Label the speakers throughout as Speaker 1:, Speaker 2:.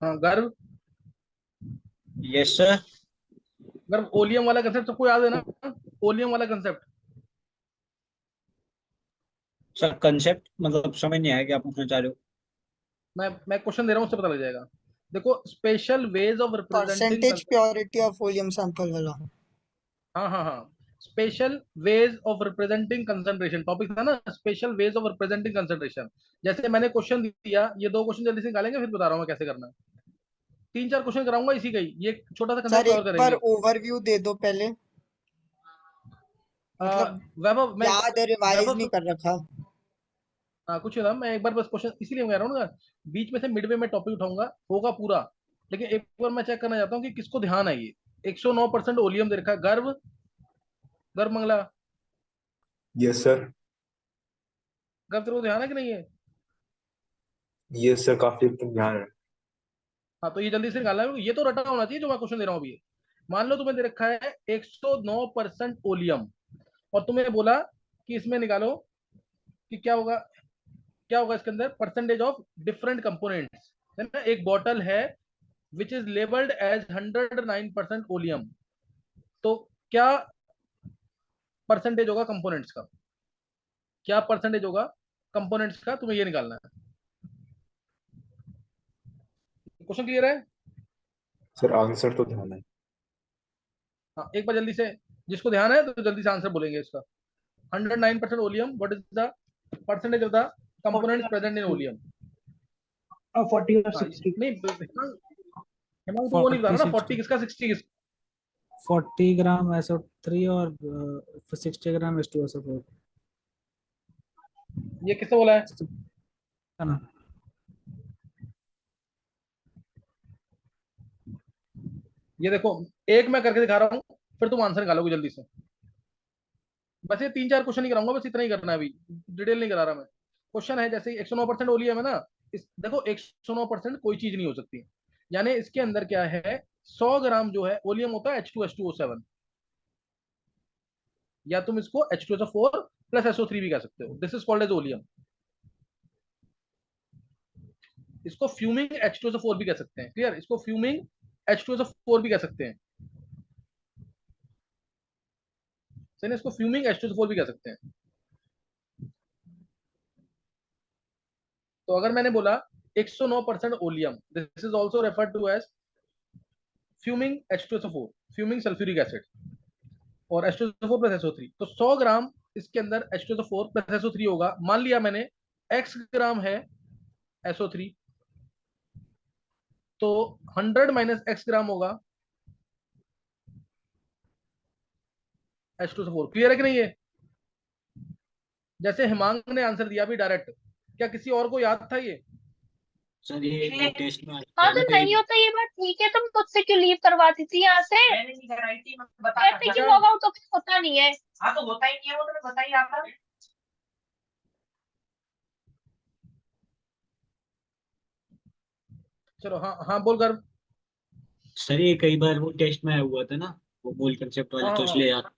Speaker 1: हाँ गर्व।
Speaker 2: Yes sir.
Speaker 1: गर्व ओलियम वाला कंसेप्ट सबको याद है ना? ओलियम वाला कंसेप्ट।
Speaker 2: सर कंसेप्ट मतलब समझ नहीं आया कि आप पूछना चाह रहे हो।
Speaker 1: मैं क्वेश्चन दे रहा हूँ, उससे पता लग जाएगा। देखो, special ways of representing.
Speaker 3: Percentage purity of volume sample वाला।
Speaker 1: हाँ हाँ हाँ। Special ways of representing concentration topic था ना, special ways of representing concentration. जैसे मैंने क्वेश्चन दिया, ये दो क्वेश्चन जल्दी से निकालेंगे, फिर बता रहा हूँ मैं कैसे करना है। तीन चार क्वेश्चन कराऊंगा इसी का ही, ये छोटा सा कंसेप्ट
Speaker 3: सर
Speaker 1: कवर
Speaker 3: एक बार
Speaker 1: करेंगे।
Speaker 3: ओवरव्यू दे दो पहले, मतलब
Speaker 1: वैभव मैं एक
Speaker 3: याद है,
Speaker 1: बार,
Speaker 3: रिवाइज
Speaker 1: वैभव
Speaker 3: नहीं कर रखा।
Speaker 1: हाँ कुछ नहीं था, मैं एक बार बस क्वेश्चन इसीलिए कह रहा हूँ ना, बीच में से मिडवे में टॉपिक उठाऊंगा, होगा पूरा। लेकिन एक बार मैं चेक करना चाहता हूँ कि किसको ध्यान है ये। 109% ओलियम दे रखा है। गर्व, गर्व मंगला,
Speaker 4: यस सर।
Speaker 1: गर्व तेरे को ध्यान है कि नहीं है?
Speaker 4: यस सर, काफी एकदम ध्यान है।
Speaker 1: हाँ तो ये जल्दी से निकालना है, ये तो रटा होना चाहिए जो मैं क्वेश्चन दे रहा हूँ अभी। मान लो तुम्हें दे रखा है 109% ओलियम, और तुम्हें बोला कि इसमें निकालो कि क्या होगा, क्या होगा इसके अंदर परसेंटेज ऑफ डिफरेंट कंपोनेंट्स, है ना। एक बॉटल है which is labelled as 109% oleum, तो क्या परसेंटेज होगा कंपोनेंट्स का, क्या परसेंटेज होगा कंपोनेंट्स का, तुम्हें ये निकालना है। क्वेश्चन क्लियर है?
Speaker 4: सर आंसर तो ध्यान है।
Speaker 1: हाँ एक बार जल्दी से, जिसको ध्यान है तो जल्दी से आंसर बोलेंगे इसका। 109% oleum, what is the percentage of the
Speaker 5: forty
Speaker 1: components
Speaker 5: और
Speaker 1: present in
Speaker 5: sixty.
Speaker 1: Oleum?
Speaker 5: Forty और
Speaker 1: हाँ
Speaker 5: सिक्सटी।
Speaker 1: नहीं हेमंत, हेमंत तो वो नहीं बता
Speaker 6: फोर्टी
Speaker 1: रहा ना, 40
Speaker 6: सिक्सटी।
Speaker 1: किसका 60 किसका।
Speaker 6: 40 ग्राम SO3 और 60 ग्राम H2SO4।
Speaker 1: ये किसने बोला है?
Speaker 6: है ना।
Speaker 1: ये देखो, एक मैं करके दिखा रहा हूँ, फिर तुम आंसर निकालोगे जल्दी से। बस ये तीन चार क्वेश्चन ही कराऊंगा, बस इतना ही करना है अभी, डिटेल नहीं करा रहा मैं। क्वेश्चन है जैसे 109% ओलियम है ना, इस देखो 109% कोई चीज नहीं हो सकती, यानी इसके अंदर क्या है, 100 ग्राम जो है ओलियम होता है H2H2O7, या तुम इसको H2SO4 प्लस SO3 भी कह सकते हो, this is called as oleum. इसको फ्यूमिंग H2SO4 भी कह सकते हैं, क्लियर, इसको फ्यूमिंग H2SO4 भी कह सकते हैं, सही ना, इसको फ्यूमिंग H2SO4 भी कह सकते हैं। तो अगर मैंने बोला 109% oleum, this is also referred to as fuming H2SO4, fuming sulphuric acid, और H2SO4 प्लस SO3, तो 100 ग्राम इसके अंदर H2SO4 प्लस SO3 होगा। मान लिया मैंने x ग्राम है SO3, तो 100 माइनस x ग्राम होगा H2SO4। क्लियर है कि नहीं है? जैसे हिमांग ने आंसर दिया अभी डायरेक्ट, क्या किसी और को याद था ये?
Speaker 2: सर ये वो टेस्ट में आता
Speaker 7: हाँ
Speaker 2: है
Speaker 7: तो
Speaker 2: ना कई
Speaker 7: नहीं
Speaker 2: बार।
Speaker 7: होता ये बात, ठीक है, तुम मुझसे क्यों लीव करवाती थी यहाँ से?
Speaker 5: मैंने नहीं कराई थी, मैं बता रहा
Speaker 7: कहते
Speaker 5: था।
Speaker 7: कि
Speaker 1: अच्छा
Speaker 7: लॉग आउट तो फिर होता नहीं है।
Speaker 5: हाँ तो होता ही नहीं है, वो तो मैं बता ही रहा था।
Speaker 1: चलो, हाँ हाँ बोल कर।
Speaker 2: सर ये कई बार वो टेस्ट में आया हुआ था ना, वो मूल कंसेप्ट वाले,
Speaker 1: हाँ
Speaker 2: तो
Speaker 1: हाँ
Speaker 2: इसलिए
Speaker 1: हाँ
Speaker 2: यार।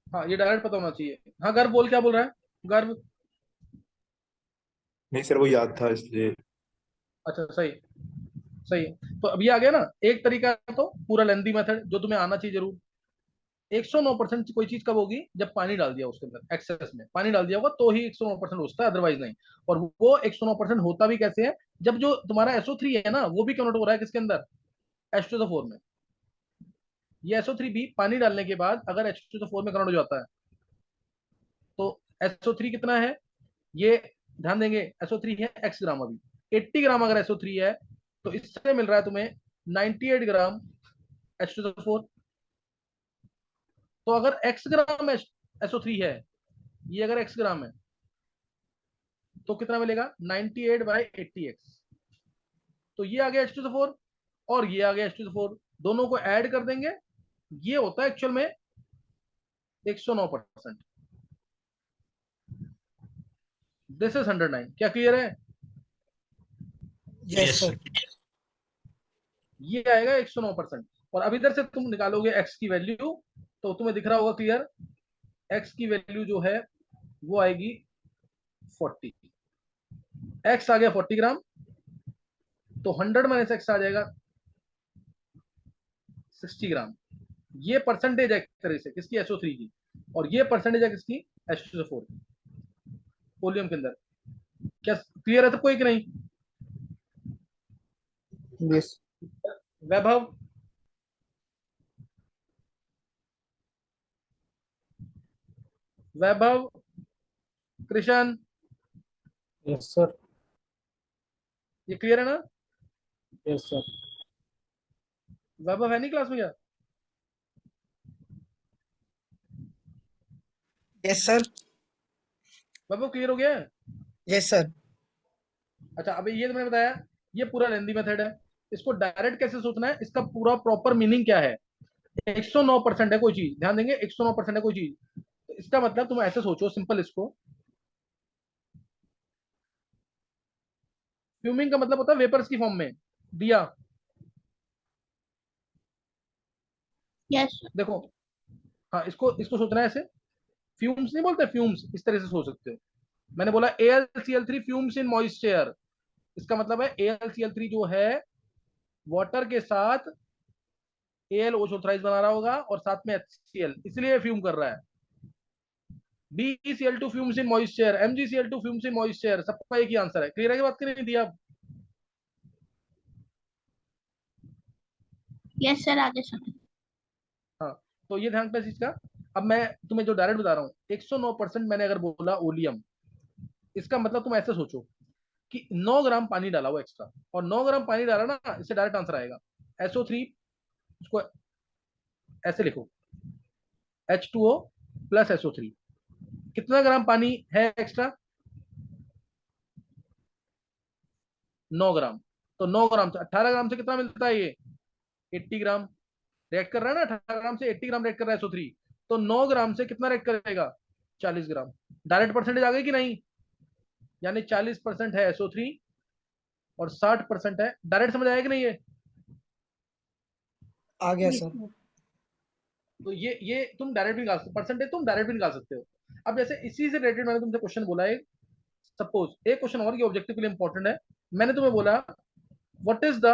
Speaker 1: हाँ, ये डायरेक्ट पता होना चाहिए। हाँ गर्व बोल, क्या बोल रहा है गर्व?
Speaker 4: नहीं सर, वो याद था इसलिए।
Speaker 1: अच्छा सही, सही है। तो अभी आ गया ना एक तरीका, तो पूरा लेंदी मेथड जो तुम्हें आना चाहिए जरूर। 109% कोई चीज कब होगी, जब पानी डाल दिया उसके अंदर, एक्सेस में पानी डाल दिया होगा तो ही 109% होता है, अदरवाइज नहीं। और वो 109% होता भी कैसे है, जब जो तुम्हारा SO3 है ना, वो भी कन्वर्ट हो रहा है किसके अंदर, H2SO4 में। ये SO3 भी पानी डालने के बाद अगर H2SO4 में कन्वर्ट हो जाता है, तो SO3 कितना है ये, ध्यान देंगे, SO3 है x ग्राम अभी। 80 ग्राम अगर SO3 है, तो इससे मिल रहा है तुम्हें 98 ग्राम H2SO4। तो अगर x ग्राम SO3 है, ये अगर x ग्राम है, तो कितना मिलेगा, 98/80x। तो ये आ गया H2SO4, और ये आ गया H2SO4, दोनों को ऐड कर देंगे, ये होता है एक्चुअल में 109%। This is 109। क्या क्लियर है?
Speaker 3: Yes
Speaker 2: yes
Speaker 3: sir.
Speaker 2: सर।
Speaker 1: ये आएगा 109%। और अब इधर से तुम निकालोगे x की वैल्यू, तो तुम्हें दिख रहा होगा क्लियर, x की वैल्यू जो है वो आएगी 40। x आ गया 40 ग्राम, तो 100 माइनस एक्स आ जाएगा 60 ग्राम। ये परसेंटेज है एक तरह से किसकी, SO3 की, और ये परसेंटेज है किसकी, H2SO4 की वॉल्यूम के अंदर। क्या क्लियर है सबको कि नहीं?
Speaker 3: यस
Speaker 1: वैभव, वैभव, कृष्ण,
Speaker 6: यस सर,
Speaker 1: ये क्लियर है ना?
Speaker 6: Yes sir.
Speaker 1: वैभव है नहीं क्लास में क्या?
Speaker 3: यस सर,
Speaker 1: वैभव क्लियर हो गया है?
Speaker 3: Yes sir.
Speaker 1: अच्छा, अभी ये तो मैंने बताया, ये पूरा लेंदी मेथड है। इसको डायरेक्ट कैसे सोचना है, इसका पूरा प्रॉपर मीनिंग क्या है। 109% है कोई चीज, ध्यान देंगे, 109% है कोई चीज, तो इसका मतलब तुम ऐसे सोचो सिंपल इसको, फ्यूमिंग का मतलब होता है वेपर्स की फॉर्म में, दिया।
Speaker 7: यस
Speaker 1: देखो, हाँ, इसको इसको सोचना है ऐसे, फ्यूम्स नहीं बोलते, फ्यूम्स इस तरह से सोच सकते हो। मैंने बोला AlCl3 फ्यूम्स इन मॉइस्चर, इसका मतलब है AlCl3 जो है वाटर के साथ AlOH थ्राइस बना रहा होगा और साथ में HCl, इसलिए फ्यूम कर रहा है। BeCl2 फ्यूम्स इन मॉइस्चर, MgCl2 फ्यूम्स इन मॉइस्चर, सबका एक ही आंसर है। क्लियर है कि बात की नहीं दिया?
Speaker 7: यस सर, आगे सुनो।
Speaker 1: हाँ, तो ये ध्यान पे चीज का। अब मैं तुम्हें जो डायरेक्ट बता रहा हूँ, 109% मैंने अगर बोला ओलियम, इसका मतलब तुम ऐसे सोचो कि 9 ग्राम पानी डाला हुआ एक्स्ट्रा, और 9 ग्राम पानी डाला ना, इससे डायरेक्ट आंसर आएगा SO3, उसको ऐसे लिखो, H2O प्लस SO3। कितना ग्राम पानी है एक्स्ट्रा? 9 ग्राम। तो 9 ग्राम से 18 ग्राम से कितना मिलता है ये? 80 ग्राम। रिएक्ट कर रहा है ना, 18 ग्राम से 80 ग्राम रिएक्ट कर रहा है SO3, तो 9 ग्राम से कितना रिएक्ट करेगा? 40 ग्राम। डायरेक्ट परसेंटेज आ गई कि नहीं? यानी 40% है SO3 और 60% है, डायरेक्ट समझ आया कि नहीं ये?
Speaker 3: आ गया
Speaker 7: यस
Speaker 3: सर।
Speaker 7: सर।
Speaker 1: तो ये तुम डायरेक्ट भी निकाल सकते हो, परसेंटेज तुम डायरेक्ट भी निकाल सकते हो। अब जैसे इसी से रिलेटेड मैंने तुमसे क्वेश्चन बोला है, सपोज एक क्वेश्चन और, ये ऑब्जेक्टिव के लिए इंपॉर्टेंट है। मैंने तुम्हें बोला व्हाट इज द,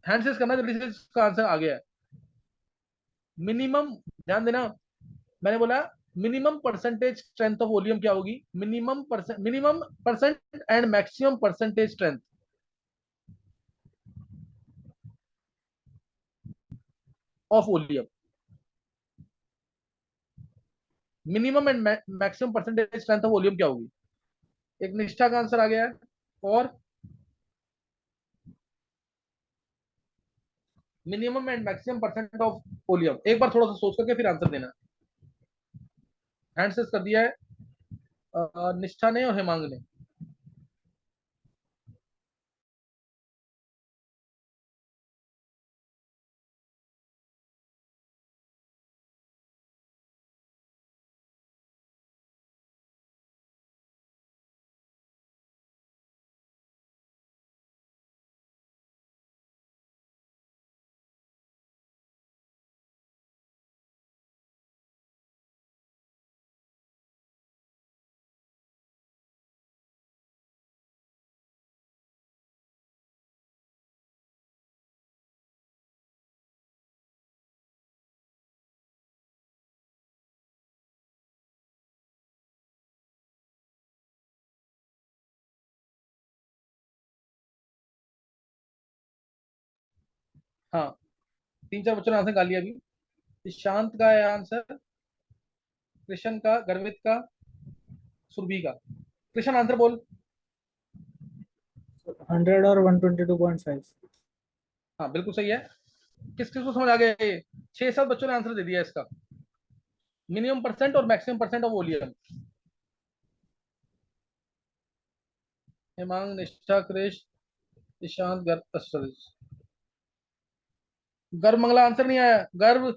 Speaker 1: हैंड से करना जल्दी से, इसका आंसर आ गया है। मिनिमम, ध्यान देना, मैंने बोला minimum percentage strength of volume क्या होगी, minimum percent and maximum percentage strength of volume, minimum and maximum percentage strength of volume क्या होगी। एक निष्ठा का आंसर आ गया है, और minimum and maximum percent of volume, एक बार थोड़ा सा सोच करके फिर आंसर देना। हैंड से कर दिया है निष्ठा ने और हेमांग ने। हाँ, 3-4 बच्चों ने आंसर निकाल लिया अभी। ईशांत का है आंसर, कृष्ण का, गर्वित का, सुरभि का। कृष्ण आंसर बोल।
Speaker 6: 100 और 122.5।
Speaker 1: हाँ बिल्कुल सही है। किस किस को समझ आ गया ये? 6-7 बच्चों ने आंसर दे दिया इसका, मिनिमम परसेंट और maximum percent of volume. Hemang, निष्ठा, क्रिश, ईशांत, गर्व, गर्व मंगला आंसर नहीं आया, गर्व।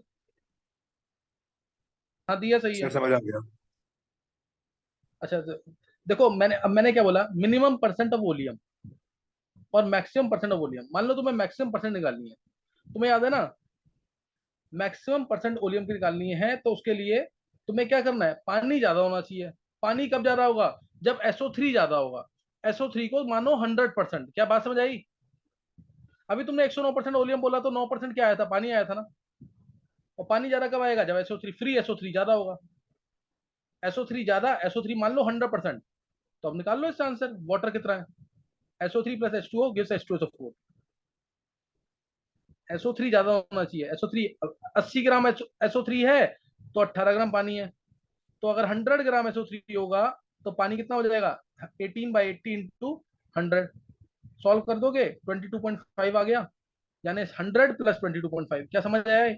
Speaker 1: हाँ दिया, सही है।
Speaker 4: सर समझ आ गया।
Speaker 1: अच्छा देखो, अब मैंने क्या बोला, मिनिमम परसेंट ऑफ वॉल्यूम और मैक्सिमम परसेंट ऑफ वॉल्यूम। मान लो तुम्हें मैक्सिमम परसेंट निकालनी है, तुम्हें याद है ना, मैक्सिमम परसेंट वॉल्यूम की निकालनी है, तो उसके लिए तुम्हें क्या करना है, पानी ज्यादा होना चाहिए। पानी कब ज्यादा होगा? जब SO3 ज्यादा होगा। SO3 को मानो 100%। क्या बात समझ आई? अभी तुमने 109% ओलियम बोला तो 9% क्या आया था? पानी आया था ना। और पानी ज्यादा कब आएगा? जब SO3 फ्री SO3 ज्यादा होगा। SO3 ज्यादा, SO3 मान लो 100%, तो अब निकाल लो इसका आंसर। वाटर कितना है? SO3 plus H2O gives H2SO4। SO3 ज्यादा होना चाहिए। SO3 80 ग्राम SO3 है तो 18 ग्राम पानी है। तो अगर 100 ग्राम SO3 होगा तो पानी कितना हो जाएगा? 18/80 इंटू 100। सॉल्व कर दोगे 22.5 आ गया, यानी 100 प्लस 22.5। क्या समझ आया है?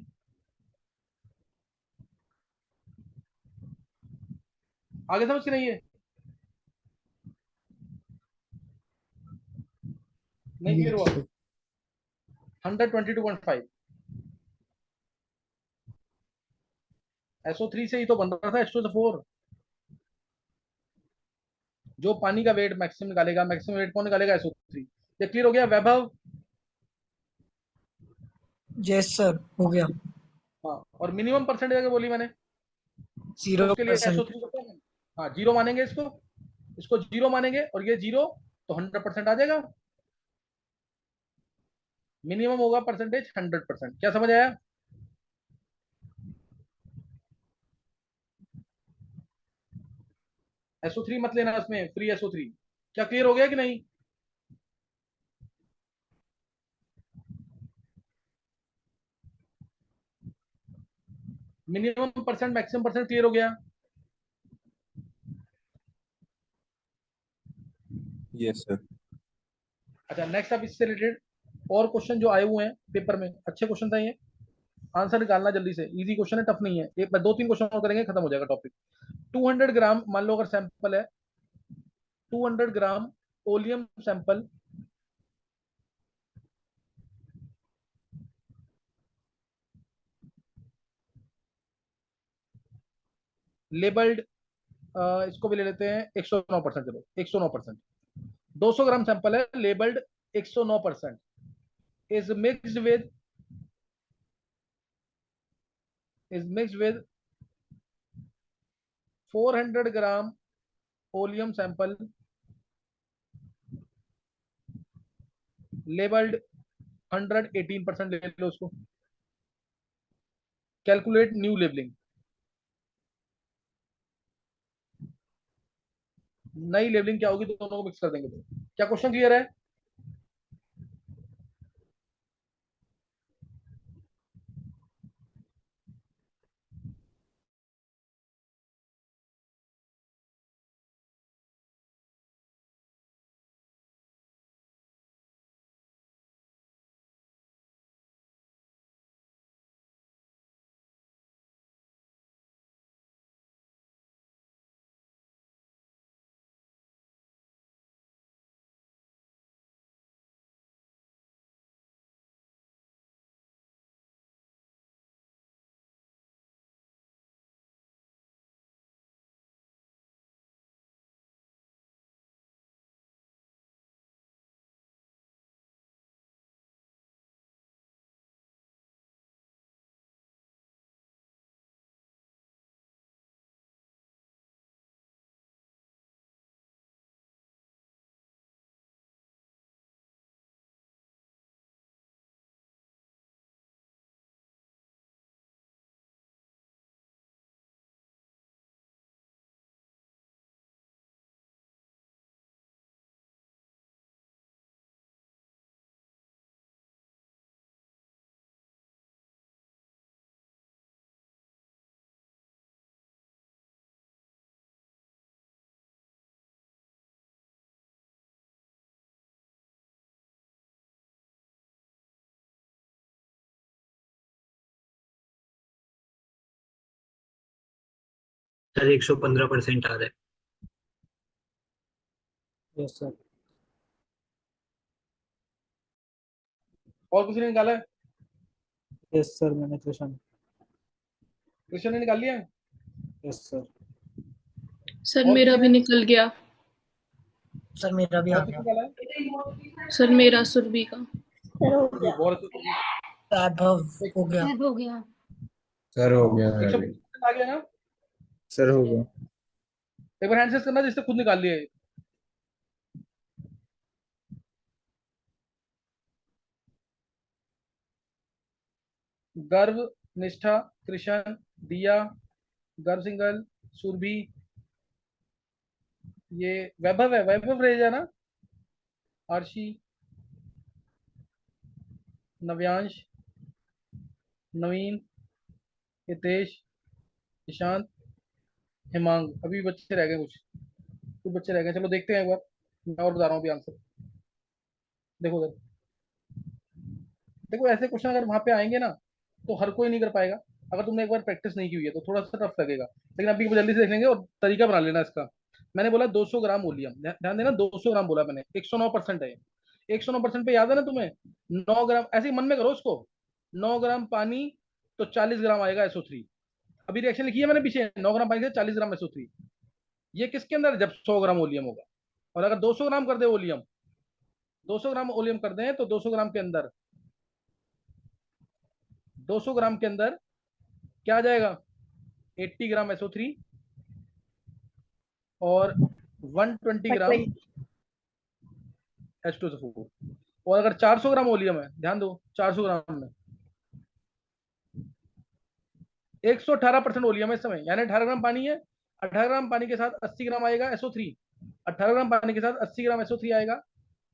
Speaker 1: आगे समझ के नहीं है? नहीं क्लियर
Speaker 3: Yes,
Speaker 1: हुआ?
Speaker 3: sir.
Speaker 1: 122.5 SO3 से ही तो बन रहा था H2SO4। जो पानी का वेट मैक्सिमम निकालेगा, मैक्सिमम वेट कौन निकालेगा? SO3। ये क्लियर हो गया वैभव?
Speaker 3: Yes, sir. हो गया.
Speaker 1: हाँ, और मिनिमम परसेंटेज अगर बोली मैंने तो उसके लिए
Speaker 3: 0%.
Speaker 1: SO3 को क्या मानेंगे? हाँ, जीरो मानेंगे इसको, इसको जीरो मानेंगे, और ये जीरो तो 100% आ जाएगा। मिनिमम होगा परसेंटेज 100%। क्या समझ आया? SO3 मत लेना इसमें, फ्री SO3। क्या क्लियर हो गया कि नहीं? Minimum percent maximum percent clear हो गया?
Speaker 4: Yes sir.
Speaker 1: अच्छा, नेक्स्ट अब इससे रिलेटेड और क्वेश्चन जो आए हुए हैं पेपर में, अच्छे क्वेश्चन था ये। आंसर निकालना जल्दी से, इजी क्वेश्चन है, टफ नहीं है। एक 2-3 क्वेश्चन और करेंगे, खत्म हो जाएगा टॉपिक। 200 ग्राम मान लो अगर सैंपल है, 200 ग्राम ओलियम सैंपल लेबल्ड, इसको भी ले लेते हैं 109%। चलो 109%। 200 ग्राम सैंपल है, labelled 109%, is mixed with 400 gram oleum sample labelled 118%। ले लो उसको। Calculate new labelling. नई लेबलिंग क्या होगी? तो दोनों को मिक्स कर देंगे। तो क्या क्वेश्चन क्लियर है?
Speaker 2: सर 115% आ रहा है।
Speaker 6: Yes, sir.
Speaker 1: और किसी ने निकाला है?
Speaker 6: Yes, sir. मैंने क्वेश्चन.
Speaker 1: क्वेश्चन ने निकाल लिया है?
Speaker 6: Yes, sir.
Speaker 8: सर
Speaker 1: और
Speaker 8: मेरा
Speaker 1: किसी
Speaker 8: भी
Speaker 1: ने?
Speaker 8: निकल गया।
Speaker 3: सर मेरा भी आ
Speaker 1: और किसी
Speaker 3: गया.
Speaker 1: निकाला है?
Speaker 8: सर मेरा सुरभि का।
Speaker 7: सर हो
Speaker 1: ये
Speaker 7: गया।
Speaker 1: बहुत अच्छी चीज़
Speaker 3: वैभव हो गया.
Speaker 7: सर हो गया।
Speaker 4: सर हो गया
Speaker 1: है।
Speaker 4: मेरा भी।
Speaker 1: 150% आ गया ना?
Speaker 4: सर हो गया।
Speaker 1: एक बार हैंड सेट करना जिसने खुद निकाल लिया है। गर्व, निष्ठा, कृष्ण, दिया, गर्व सिंगल, सुरभि, ये वैभव है, वैभव रहेगा ना, आरशी, नव्यांश, नवीन, हितेश, ईशांत, हिमांग। अभी बच्चे रह गए, कुछ बच्चे रह गए, चलो देखते हैं एक बार, मैं और बता रहा हूँ अभी आंसर। देखो उधर, देखो ऐसे क्वेश्चन अगर वहां पे आएंगे ना तो हर कोई नहीं कर पाएगा। अगर तुमने एक बार प्रैक्टिस नहीं की हुई है तो थोड़ा सा टफ लगेगा, लेकिन अभी जल्दी से देख लेंगे और तरीका बना लेना इसका। मैंने बोला 200 ग्राम वोलियम, ध्यान देना 200 ग्राम बोला मैंने, 109% है। 109% पे याद है ना तुम्हें, 9 ग्राम, ऐसे ही मन में करो इसको, 9 ग्राम पानी तो 40 ग्राम आएगा SO3। अभी रिएक्शन लिखी है मैंने पीछे, 9 ग्राम पानी से 40 ग्राम SO3। ये किसके अंदर, जब 100 ग्राम वोलियम होगा। और अगर 200 ग्राम कर दे वोलियम, 200 ग्राम वोलियम कर दें तो 200 ग्राम के अंदर, 200 ग्राम के अंदर क्या आ जाएगा, 80 ग्राम SO3 और 120 ग्राम H2SO4। और अगर 400 ग्राम वोलियम है, ध्यान दो 400 ग्राम में 118% वोलियम है इस समय, यानी 18 ग्राम पानी है, 18 ग्राम पानी के साथ 80 ग्राम आएगा SO3, 18 ग्राम पानी के साथ 80 ग्राम SO3 आएगा।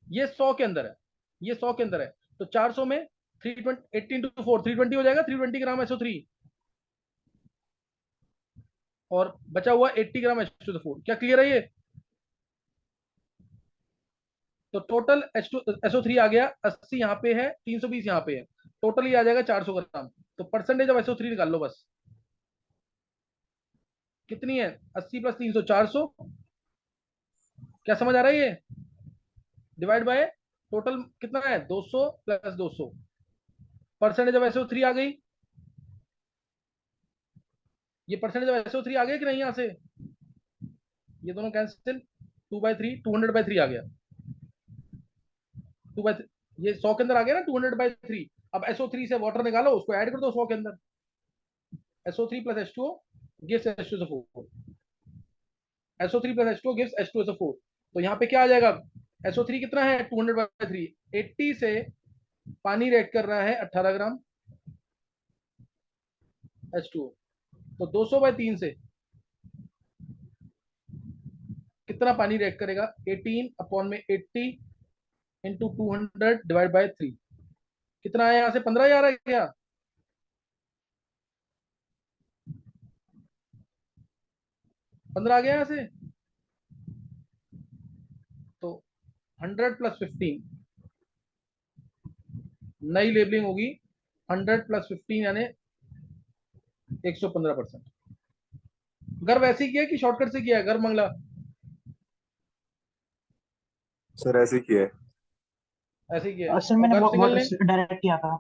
Speaker 1: ये 100 के अंदर है, ये 100 के अंदर है, तो 400 में 320, 18 to 4 320 हो जाएगा, 320 ग्राम SO3 और बचा हुआ 80 ग्राम H2SO4। क्या क्लियर है ये? तो टोटल SO3 आ गया 80 यहाँ पे है, 320 यहाँ पे है, टोटल ही आ जाएगा 400 ग्राम। तो परसेंटेज ऑफ SO3 निकाल लो बस, कितनी है, 80 + 300 400। क्या समझ आ रहा है ये? डिवाइड बाय टोटल कितना है, 200 + 200, परसेंटेज ऑफ SO3 आ गई। ये परसेंटेज ऑफ SO3 आ गया कि नहीं, यहां से ये दोनों कैंसिल, 2/3 200/3 आ गया, 2/3, ये 100 के अंदर आ गया ना 200/3। अब SO3 से वाटर निकालो, उसको ऐड कर दो 100 के अंदर, SO3 + H2O gives H2SO4, SO3 + H2O gives H2SO4। तो यहाँ पे क्या आ जाएगा, SO3 कितना है 200/3, 80 से पानी रिएक्ट कर रहा है 18 ग्राम H2O, तो 200/3 से कितना पानी रिएक्ट करेगा, 18/80 इंटू 200 डिवाइड बाय 3, कितना आया यहाँ से, 15 आ रहा है क्या, 15 आ गया यहाँ से। तो 100 + 15, नई लेबलिंग होगी 100 + 15 यानी 115%। गर्व ऐसे ही किया कि शॉर्टकट से किया है, गर्व मंगला?
Speaker 4: सर ऐसे किया है।
Speaker 1: ऐसे ही किया है।
Speaker 9: सर मैंने
Speaker 1: गर्व सिंगल ने,
Speaker 9: डायरेक्ट किया था।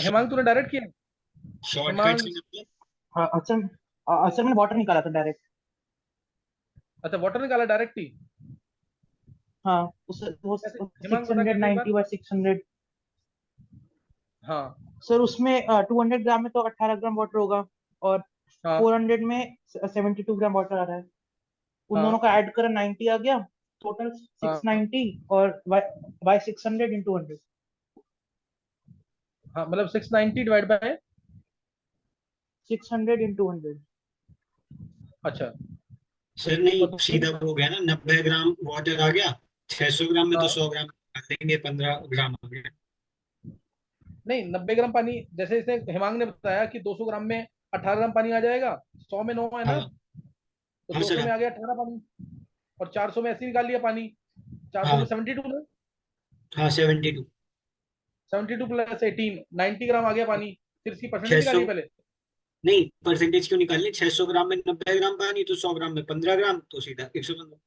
Speaker 1: हेमांग तूने डायरेक्ट किया?
Speaker 2: शॉर्टकट
Speaker 1: हेमांग,
Speaker 2: से मतलब
Speaker 9: सर मैंने वाटर निकाला था डायरेक्ट।
Speaker 1: अच्छा वाटर निकाला डायरेक्ट ही।
Speaker 9: हाँ उस वो
Speaker 1: कैसे? हेमांग बता कैसे एक
Speaker 9: 690
Speaker 1: बार?
Speaker 9: by 600।
Speaker 1: हाँ
Speaker 9: सर उसमें 200 ग्राम में तो 18 ग्राम वाटर होगा, और
Speaker 1: हाँ
Speaker 9: 400 में 72 ग्राम वाटर आ रहा है। उन दोनों
Speaker 1: हाँ
Speaker 9: का ऐड करा 90 आ गया, टोटल
Speaker 1: हाँ
Speaker 9: 690 और by 600 into 100।
Speaker 1: हाँ, मतलब 690 डिवाइड बाय,
Speaker 9: 600 into 100।
Speaker 1: अच्छा
Speaker 2: सर नहीं,
Speaker 1: और
Speaker 2: सीधा हो गया ना, 90 ग्राम वाटर आ गया, 600 ग्राम में तो
Speaker 1: हाँ
Speaker 2: 100 ग्राम डाल देंगे, 15 ग्राम आ गया।
Speaker 1: नहीं, 90 ग्राम पानी, जैसे इसने हेमांग ने बताया कि 200 ग्राम में 18 ग्राम पानी आ जाएगा, 100 में 9 है ना,
Speaker 2: हाँ
Speaker 1: तो
Speaker 2: हाँ
Speaker 1: 200
Speaker 2: सर,
Speaker 1: में आ गया 18 पानी, और 400 में ऐसे ही निकाल लिया पानी, 400 में
Speaker 2: हाँ
Speaker 1: 72 ना,
Speaker 2: हाँ 72,
Speaker 1: 72 + 18 90 ग्राम आ गया पानी। फिर इसकी परसेंटेज
Speaker 2: 600,
Speaker 1: निकालिए पहले।
Speaker 2: नहीं परसेंटेज क्यों निकालनी, 600 ग्राम में 90 ग्राम पानी तो 100 ग्राम में 15 ग्राम, तो सीधा 115।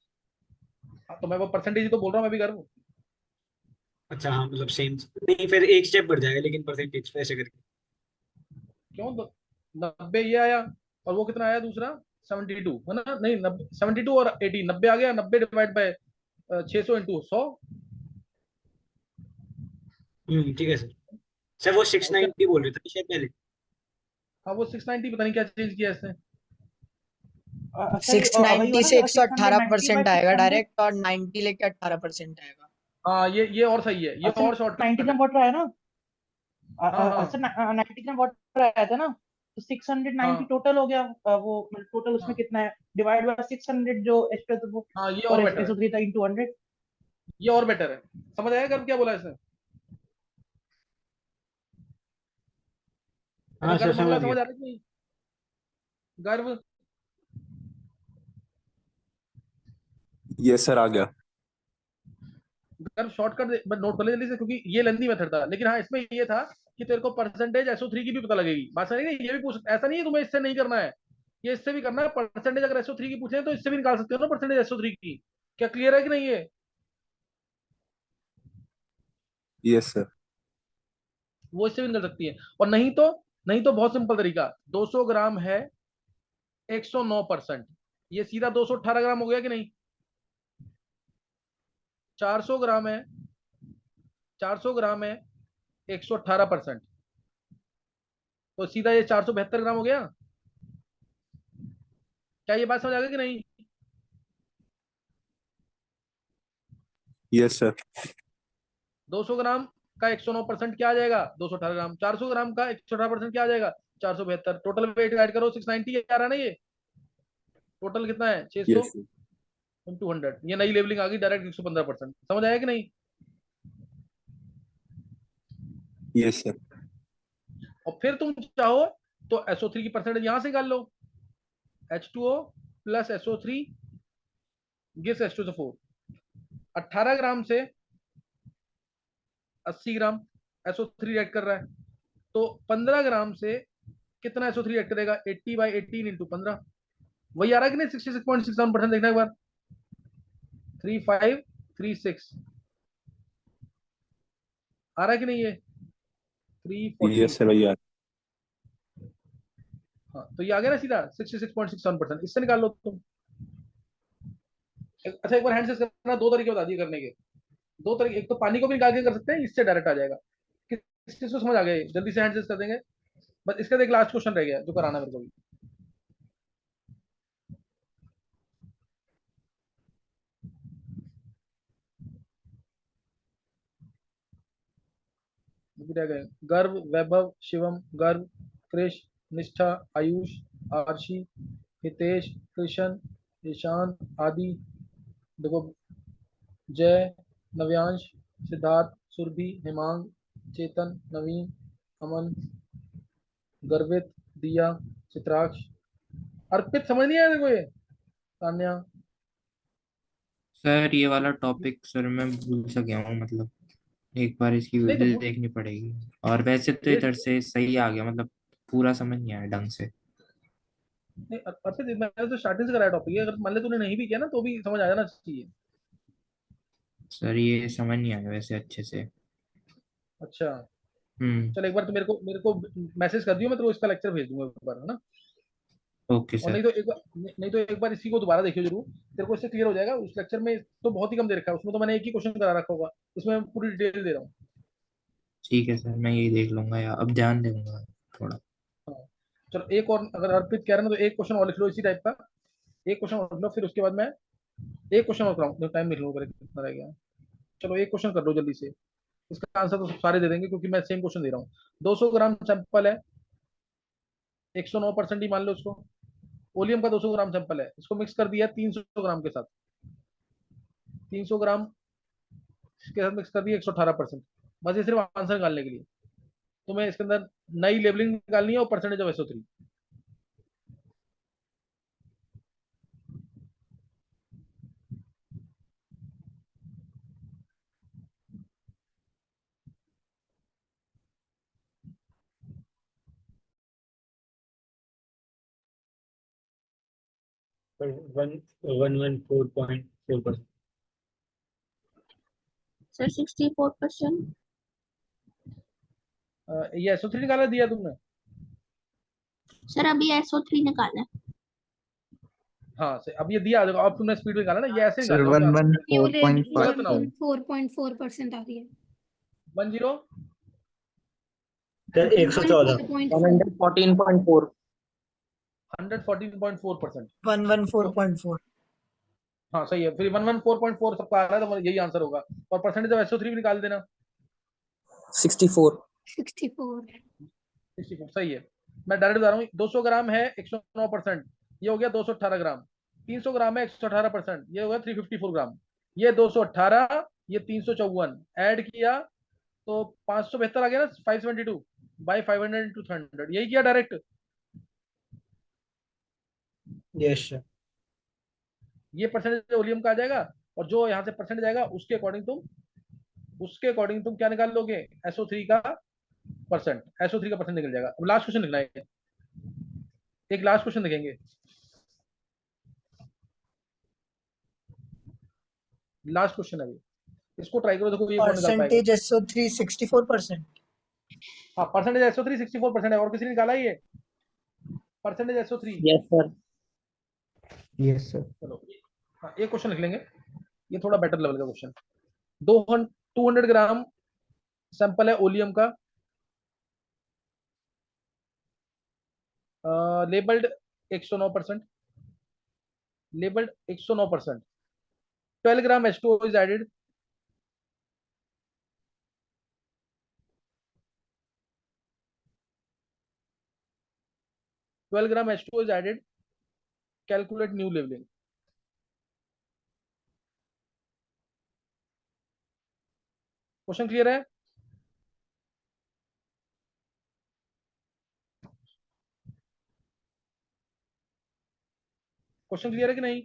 Speaker 1: हाँ, तो मैं वो परसेंटेज ही तो बोल रहा हूँ, मैं भी कर रहा हूँ।
Speaker 2: अच्छा हाँ, मतलब सेम, नहीं फिर एक स्टेप बढ़ जाएगा, लेकिन परसेंटेज वैसे करके।
Speaker 1: क्यों, 90 ये आया, और वो कितना आया दूसरा, 72 है ना, नहीं 72 और 80, 90 आ गया, 90 डिवाइड बाय 600 इंटू 100।
Speaker 2: ठीक है सर। सर वो 690 बोल रहे थे शायद पहले।
Speaker 1: हाँ वो 690, पता नहीं क्या चेंज किया इसने।
Speaker 9: सर वही
Speaker 3: 690
Speaker 9: हुआ
Speaker 3: से
Speaker 9: ना, 690 by
Speaker 3: 118% आएगा
Speaker 9: 600।
Speaker 3: डायरेक्ट, और 90 लेके 18% आएगा।
Speaker 1: हाँ ये और सही है, ये और
Speaker 9: 90
Speaker 1: शॉर्टकट है।
Speaker 9: ग्राम वाटर आया ना।
Speaker 1: हाँ।
Speaker 9: सर 90 ग्राम वाटर आया था ना, तो 690
Speaker 1: हाँ
Speaker 9: टोटल हो गया। वो मतलब टोटल उसमें
Speaker 1: हाँ
Speaker 9: कितना है, डिवाइड बाय 600 जो H2SO4
Speaker 1: हाँ, ये
Speaker 9: और
Speaker 1: और बेटर है,
Speaker 9: SO3 था इनटू 100।
Speaker 1: ये और बेटर है। समझ आया गर्व क्या बोला इसने?
Speaker 2: हाँ सर,
Speaker 1: गर्व
Speaker 2: समझ
Speaker 1: मंगला
Speaker 2: गया।
Speaker 1: समझ आ रही है कि नहीं? गर्व
Speaker 4: यस सर, आ गया।
Speaker 1: गर्व शॉर्टकट नोट कर ले जल्दी से, क्योंकि ये लेंदी मेथड था, लेकिन हाँ इसमें ये था कि तेरे को परसेंटेज SO3 की भी पता लगेगी। बात समझ गई? ये भी पूछ, ऐसा नहीं है तुम्हें इससे नहीं करना है, ये इससे भी करना है। परसेंटेज अगर SO3 की पूछे तो इससे भी निकाल सकते हो ना परसेंटेज SO3 की। क्या क्लियर है कि नहीं है?
Speaker 4: Yes sir.
Speaker 1: वो इससे भी निकल सकती है। और नहीं तो बहुत सिंपल तरीका, 200 ग्राम है 109%, ये सीधा 218 ग्राम हो गया कि नहीं? 400 ग्राम है 400 ग्राम है 118%, तो सीधा ये 472 ग्राम हो गया। क्या ये बात समझ आ गई कि नहीं?
Speaker 4: Yes sir.
Speaker 1: 200 ग्राम का 109% क्या आ जाएगा? 218 ग्राम। 400 ग्राम का 118% क्या आ जाएगा? 472। टोटल वेट ऐड करो, 690 आ रहा है ना ये। टोटल कितना है? 600
Speaker 4: यस सर।
Speaker 1: इंटू 100। ये नई लेवलिंग आ गई डायरेक्ट 115%। समझ आया कि नहीं?
Speaker 4: Yes sir.
Speaker 1: और फिर तुम चाहो तो SO3 की परसेंटेज यहां से निकाल लो। H2O plus SO3 gives H2SO4। 18 ग्राम से 80 ग्राम SO3 ऐड कर रहा है, तो 15 ग्राम से कितना SO3 ऐड करेगा? 80/18 इंटू 15। वही आ रहा है कि नहीं? 66.67%। देखना एक बार, 3536 आ रहा है कि नहीं ये? 340।
Speaker 4: यस सर भैया।
Speaker 1: हाँ, तो ये आ गया ना सीधा 66.67%। इससे निकाल लो तुम। अच्छा एक बार हैंड से करना, दो तरीके बता दिए करने के। दो तरीके, एक तो पानी को भी निकाल के कर सकते हैं, इससे डायरेक्ट आ जाएगा। किस चीज को समझ आ गया? जल्दी से हैंड से कर देंगे। बस इसका एक लास्ट क्वेश्चन रह गया जो कराना मेरे को भी। रह गए गर्व, वैभव, शिवम, गर्व, कृष, निष्ठा, आयुष, आरशी, हितेश, कृष्ण, ईशान, आदि, देखो, जय, नव्यांश, सिद्धार्थ, सुरभि, हेमांग, चेतन, नवीन, अमन, गर्वित, दिया, चित्राक्ष, अर्पित। समझ नहीं आया देखो ये? तान्या।
Speaker 10: सर ये वाला टॉपिक सर मैं भूल सा गया हूँ, मतलब एक बार इसकी
Speaker 1: नहीं तो
Speaker 10: वीडियो देखनी पड़ेगी। और वैसे तो इधर से सही आ गया, मतलब पूरा समझ नहीं आया ढंग से।
Speaker 1: नहीं अर्पित, मैंने तो स्टार्टिंग से कराया टॉपिक है, अगर मान ले तूने नहीं भी किया ना तो भी समझ आ जाना चाहिए।
Speaker 10: सर ये समझ नहीं आया वैसे अच्छे से।
Speaker 1: अच्छा
Speaker 10: हम्म।
Speaker 1: चल, एक बार तो मेरे को मैसेज कर दियो, मैं तेरे को इसका लेक्चर भेज दूंगा एक बार, है ना?
Speaker 10: ओके
Speaker 1: और
Speaker 10: सर।
Speaker 1: नहीं तो एक बार इसी को दोबारा देखियो जरूर, तेरे को इससे क्लियर हो जाएगा। उस लेक्चर में तो बहुत ही कम दे रखा है, उसमें तो मैंने एक ही क्वेश्चन करा रखा होगा, इसमें मैं पूरी डिटेल दे रहा हूँ।
Speaker 10: ठीक है सर, मैं यही देख लूंगा या अब ध्यान दूंगा थोड़ा।
Speaker 1: हाँ चलो, एक और अगर अर्पित कह रहे हैं ना तो एक क्वेश्चन और लिख लो इसी टाइप का। एक क्वेश्चन और लिख लो, फिर उसके बाद मैं एक क्वेश्चन और कराऊँ, टाइम लिख लो कितना रह गया। चलो एक क्वेश्चन कर लो जल्दी से, इसका आंसर तो सारे दे देंगे क्योंकि मैं सेम क्वेश्चन दे रहा हूँ। 200 ग्राम सैंपल है, 109% ही मान लो इसको। ओलियम का 200 ग्राम सैंपल है, इसको मिक्स कर दिया 300 ग्राम के साथ। 300 ग्राम के साथ मिक्स कर दिया 118%। बस ये सिर्फ आंसर निकालने के लिए तुम्हें इसके अंदर नई लेबलिंग निकालनी है और परसेंटेज ऑफ SO3।
Speaker 2: पर 114.4%।
Speaker 7: सर 64%।
Speaker 1: ये SO3 निकाला दिया तुमने?
Speaker 7: सर अभी SO3 निकाला है।
Speaker 1: हाँ अब ये दिया, देखो अब तुमने स्पीड में निकाला ना, ये ऐसे
Speaker 11: सर
Speaker 1: निकालना होता है।
Speaker 11: 114.5।
Speaker 1: गलत ना हो।
Speaker 8: 4.4% आ रही है।
Speaker 1: 10
Speaker 2: सर 114।
Speaker 9: 114.4।
Speaker 1: 114.4%।
Speaker 3: 114.4।
Speaker 1: हाँ सही है, फिर 114.4 सबका आ रहा है तो यही आंसर होगा। और परसेंटेज ऑफ SO3 भी निकाल देना।
Speaker 9: 64।
Speaker 8: 64।
Speaker 1: 64 सही है। मैं डायरेक्ट बता रहा हूँ, 200 ग्राम है 109%, ये हो गया 218 ग्राम। 300 ग्राम है 118%, ये हो गया 354 ग्राम। ये 218, ये 354 ऐड किया तो 572 आ गया ना, 572 बाई 500 इंटू 100, यही किया डायरेक्ट।
Speaker 6: Yes sir.
Speaker 1: ये परसेंटेज वॉल्यूम का आ जाएगा, और जो यहाँ से परसेंटेज आएगा उसके अकॉर्डिंग तुम क्या निकाल लोगे, SO3 का परसेंट, SO3 का परसेंट निकल जाएगा। अब लास्ट क्वेश्चन लिखना है, एक लास्ट क्वेश्चन लिखेंगे, लास्ट क्वेश्चन है ये, इसको ट्राई करो, देखो ये कौन निकाल पाएगा।
Speaker 3: Percentage SO3 64%।
Speaker 1: हाँ परसेंटेज SO3 64% है, और किसी ने निकाला ही है percentage SO3?
Speaker 6: Yes sir. Yes sir.
Speaker 1: चलो हाँ एक क्वेश्चन लिख लेंगे, ये थोड़ा बेटर लेवल का क्वेश्चन। 200 ग्राम सैंपल है ओलियम का, labelled 109%, labelled 109%। 12 gram H2O is added, 12 gram H2O is added, calculate new labelling. Question clear है? क्वेश्चन क्लियर है कि नहीं?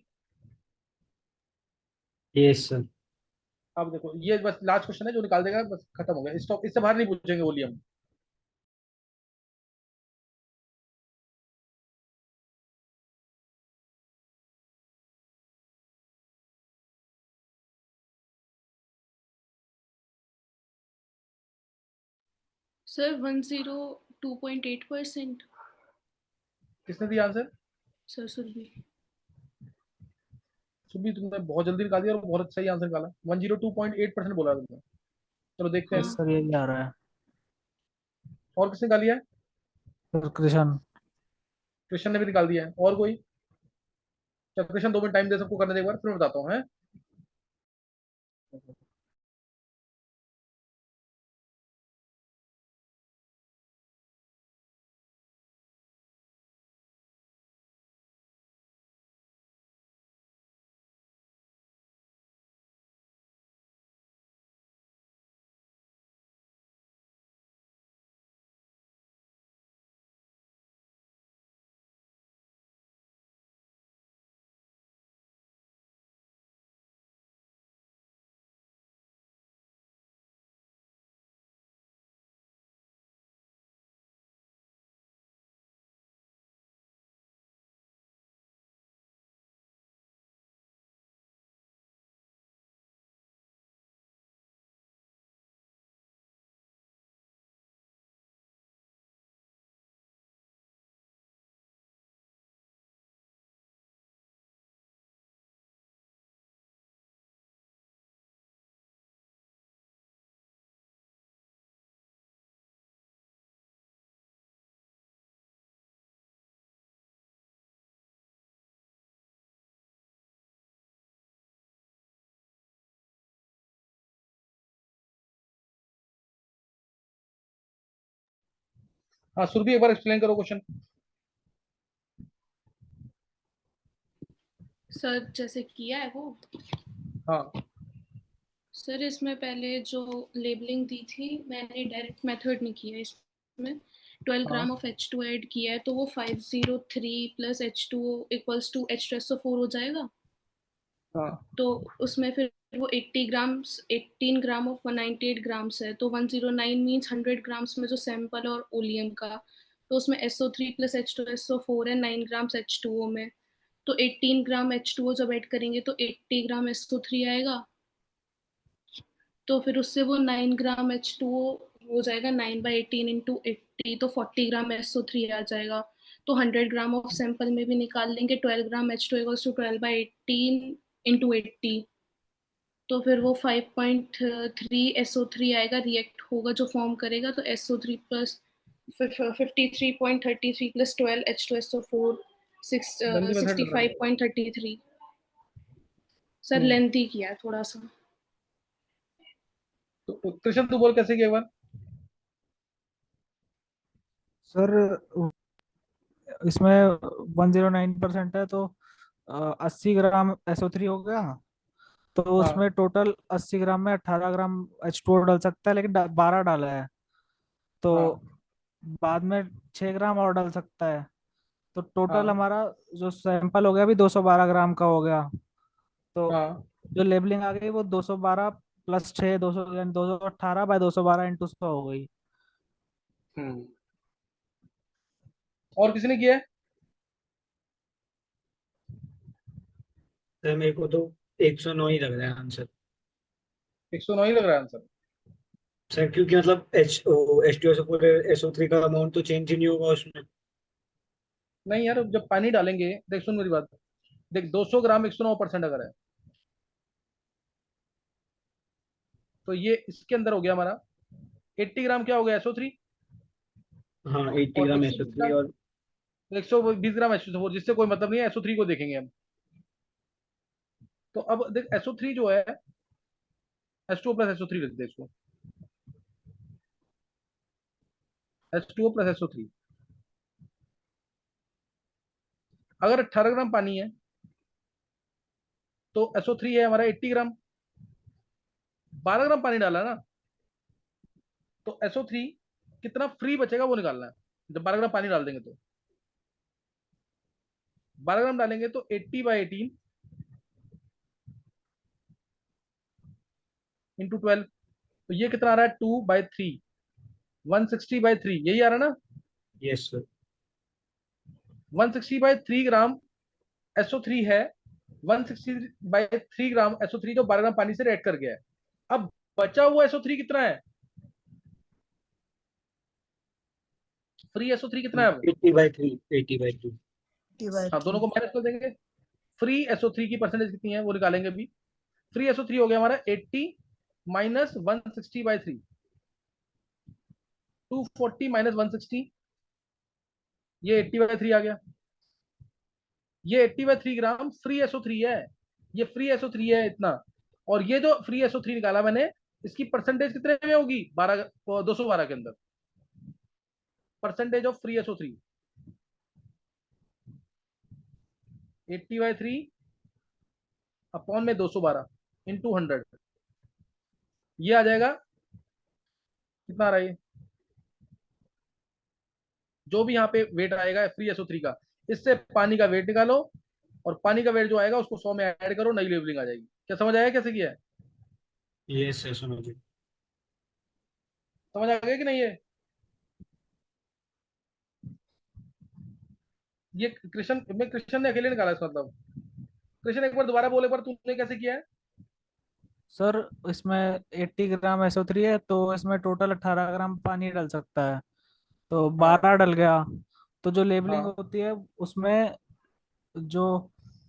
Speaker 6: Yes sir.
Speaker 1: अब देखो ये बस लास्ट क्वेश्चन है, जो निकाल देगा बस खत्म हो गया, स्टॉप, इससे बाहर नहीं पूछेंगे वोलियम।
Speaker 8: सर 102.8%।
Speaker 1: किसने दिया आंसर?
Speaker 8: सर सुरभि।
Speaker 1: सुबह तुमने बहुत जल्दी निकाल दिया और बहुत सही आंसर निकाला, 102.8% बोला तुमने। चलो देखते हैं,
Speaker 6: यस सर, यही आ रहा है।
Speaker 1: और किसने निकाल दिया है?
Speaker 6: सर कृष्ण।
Speaker 1: कृष्ण ने भी निकाल दिया है, और कोई? चलो कृष्ण 2 मिनट टाइम दे सबको करने दे, एक बार फिर मैं बताता हूँ है। हाँ सुरभि एक बार एक्सप्लेन करो क्वेश्चन।
Speaker 8: सर जैसे किया है वो।
Speaker 1: हाँ
Speaker 8: सर इसमें पहले जो लेबलिंग दी थी मैंने डायरेक्ट मेथड नहीं किया, इसमें 12
Speaker 1: हाँ
Speaker 8: ग्राम ऑफ H2 ऐड किया है, तो वो 503 plus H2O equals to H2SO4 हो जाएगा।
Speaker 1: हाँ
Speaker 8: तो उसमें फिर वो 80 ग्राम्स 18 ग्राम ऑफ 198 ग्राम्स है, तो 109 मीन्स 100 ग्राम्स में जो सैंपल और ओलियम का, तो उसमें SO3 प्लस H2SO4 है 9 ग्राम्स H2O में, तो 18 ग्राम H2O जब ऐड करेंगे तो 80 ग्राम SO3 आएगा। तो फिर उससे वो 9 ग्राम H2O हो जाएगा, 9/18 इंटू 80, तो 40 ग्राम SO3 आ जाएगा। तो 100 ग्राम ऑफ सैंपल में भी निकाल लेंगे, 12 ग्राम H2 इक्वल्स टू 12/18 इंटू 80, तो फिर वो 5.3 SO3 आएगा, रिएक्ट होगा जो फॉर्म करेगा, तो SO3 प्लस 53.33 प्लस 12 H2SO4
Speaker 1: जल्दी मेथड लग रहा है।
Speaker 8: 65.33। सर
Speaker 1: हम्म,
Speaker 8: लेंथी किया है थोड़ा सा।
Speaker 1: तो कृष्ण तू बोल कैसे किया एक बार।
Speaker 6: सर इसमें 109% है, तो 80 ग्राम SO3 हो गया। तो
Speaker 1: हाँ
Speaker 6: उसमें टोटल 80 ग्राम में 18 ग्राम H2O डाल सकता है, लेकिन 12 डाला है। तो
Speaker 1: हाँ
Speaker 6: बाद में 6 ग्राम और डाल सकता है। तो टोटल
Speaker 1: हाँ
Speaker 6: हमारा जो सैंपल हो गया अभी 212 ग्राम का हो गया। तो
Speaker 1: हाँ।
Speaker 6: जो लेबलिंग आ गई वो 212 प्लस 6, 200 यानी 218/212 × 100 हो गई।
Speaker 1: हम्म। और किसी ने किया है?
Speaker 2: सर मेरे को तो 109 ही लग रहा है आंसर।
Speaker 1: 109 ही लग रहा है आंसर।
Speaker 2: सर क्योंकि मतलब H2SO4 SO3 का अमाउंट तो चेंज ही नहीं होगा उसमें।
Speaker 1: नहीं यार, जब पानी डालेंगे, देख सुन मेरी बात, देख 200 ग्राम 109% अगर है, तो ये इसके अंदर हो गया हमारा 80 ग्राम क्या हो गया SO3,
Speaker 2: हाँ 80
Speaker 1: और
Speaker 2: ग्राम
Speaker 1: 120
Speaker 2: SO3
Speaker 1: ग्राम
Speaker 2: और
Speaker 1: 120 ग्राम SO4, जिससे कोई मतलब नहीं है, SO3 को देखेंगे हम। तो अब देख SO3 जो है, H2O प्लस SO3 लिख दे इसको, H2O प्लस SO3। अगर 18 ग्राम पानी है तो SO3 है हमारा 80 ग्राम। 12 ग्राम पानी डाला है ना, तो SO3 कितना फ्री बचेगा वो निकालना है। जब 12 ग्राम पानी डाल देंगे तो 12 ग्राम डालेंगे तो 80/18 इंटू 12, तो ये कितना आ रहा है 2/3, 160/3, यही आ रहा है ना।
Speaker 2: Yes sir.
Speaker 1: 160/3 ग्राम SO3 है। 160/3 ग्राम SO3 जो 12 ग्राम पानी से रिएक्ट कर गया है। अब बचा हुआ SO3 कितना है, फ्री SO3 कितना है अब?
Speaker 2: 80/3 80/3।
Speaker 3: 80 by
Speaker 1: हाँ, दोनों
Speaker 3: 3.
Speaker 1: को माइनस कर देंगे। फ्री SO3 की परसेंटेज कितनी है वो निकालेंगे अभी। फ्री SO3 हो गया हमारा 80 माइनस 160/3, 240 माइनस 160, ये 80/3 आ गया। ये 80/3 ग्राम फ्री SO3 है, ये फ्री SO3 है इतना। और ये जो फ्री SO3 निकाला मैंने, इसकी परसेंटेज कितने में होगी, 212 के अंदर, percentage of free SO3 80/3 upon में 212 इंटू 100, ये आ जाएगा कितना आ रहा है ये, जो भी यहाँ पे वेट आएगा फ्री SO3 का, इससे पानी का वेट निकालो, और पानी का वेट जो आएगा उसको 100 में ऐड करो, नई लेवलिंग आ जाएगी। क्या समझ आया कैसे किया है?
Speaker 2: यस सर समझ गए।
Speaker 1: समझ आ गया कि नहीं ये? ये कृष्ण ने अकेले निकाला इसका मतलब। कृष्ण एक बार दोबारा बोले, पर तूने कैसे किया है?
Speaker 6: सर इसमें 80 ग्राम SO3 है, तो इसमें टोटल 18 ग्राम पानी डल सकता है। तो
Speaker 1: हाँ
Speaker 6: 12 डल गया। तो जो लेबलिंग
Speaker 1: हाँ
Speaker 6: होती है उसमें जो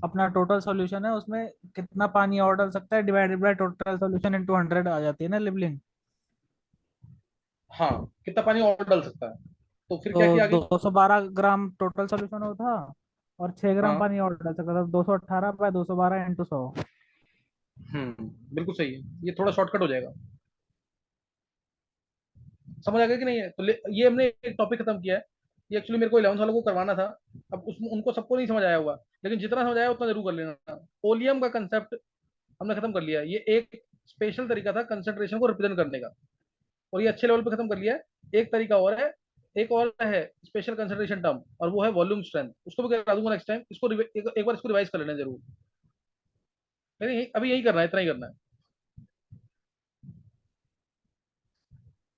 Speaker 6: अपना टोटल सॉल्यूशन है उसमें कितना पानी और डल सकता है divided by total solution into 100 आ जाती है ना लेबलिंग।
Speaker 1: हाँ, कितना पानी और डाल सकता है, तो फिर
Speaker 6: तो
Speaker 1: क्या किया आगे?
Speaker 6: 212 ग्राम टोटल सॉल्यूशन होता, और 6 ग्राम
Speaker 1: हाँ,
Speaker 6: पानी और डाल सकता था, 218/212 × 100।
Speaker 1: बिल्कुल सही है, ये थोड़ा शॉर्टकट हो जाएगा। समझ आ गया कि नहीं है? तो ये हमने एक टॉपिक खत्म किया है। ये एक्चुअली मेरे को 11th वालों को करवाना था। अब उसमें उनको सबको नहीं समझ आया होगा, लेकिन जितना समझ आया उतना जरूर कर लेना। ओलियम का कंसेप्ट हमने खत्म कर लिया है। ये एक स्पेशल तरीका था कंसंट्रेशन को रिप्रेजेंट करने का, और ये अच्छे लेवल पे खत्म कर लिया है। एक तरीका और है, एक और है स्पेशल कंसंट्रेशन टर्म, और वो है वॉल्यूम स्ट्रेंथ। उसको भी करा दूंगा नेक्स्ट टाइम। इसको एक बार इसको रिवाइज कर लेना जरूर। नहीं, अभी यही करना है, इतना ही करना है।